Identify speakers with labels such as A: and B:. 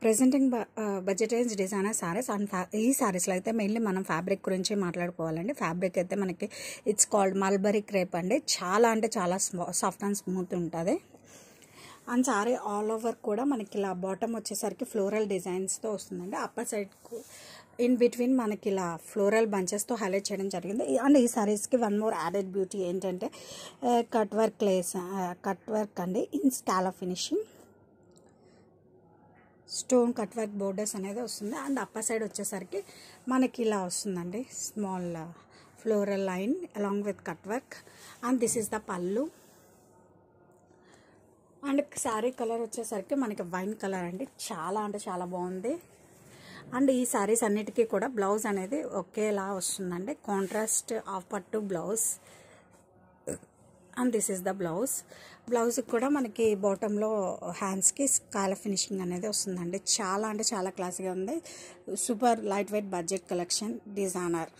A: Presenting budget range designer saris and ఈ సారీస్లో అయితే mainly మనం ఫ్యాబ్రిక్ గురించి మాట్లాడుకోవాలండి. ఫ్యాబ్రిక్ అయితే మనకి ఇట్స్ కాల్డ్ మల్బరీ క్రేప్ అండి. చాలా అంటే చాలా సాఫ్ట్ అండ్ స్మూత్ ఉంటుంది. అండ్ సారీ ఆల్ ఓవర్ కూడా మనకి ఇలా బాటమ్ వచ్చేసరికి ఫ్లోరల్ డిజైన్స్తో వస్తుందండి. అప్పర్ సైడ్కు ఇన్ బిట్వీన్ మనకి ఇలా ఫ్లోరల్ బంచెస్తో హైలైట్ చేయడం జరిగింది. అండ్ ఈ సారీస్కి వన్ మోర్ యాడెడ్ బ్యూటీ ఏంటంటే కట్ వర్క్ అండి in scallop finishing, stone cut work borders అనేది వస్తుంది. అండ్ అప్పర్ సైడ్ వచ్చేసరికి మనకి ఇలా వస్తుందండి small floral line along with cut work. And this is the పళ్ళు. అండ్ శారీ కలర్ వచ్చేసరికి మనకి వైన్ కలర్ అండి. చాలా అంటే చాలా బాగుంది. అండ్ ఈ శారీస్ అన్నిటికీ కూడా బ్లౌజ్ అనేది ఒకేలా వస్తుందండి. కాంట్రాస్ట్ ఆఫ్ పట్టు blouse. And this is the blouse కూడా మనకి బాటంలో హ్యాండ్స్కి స్కాలప్ ఫినిషింగ్ అనేది వస్తుందండి. చాలా అంటే చాలా క్లాసీగా ఉంది. Super light weight budget collection designer.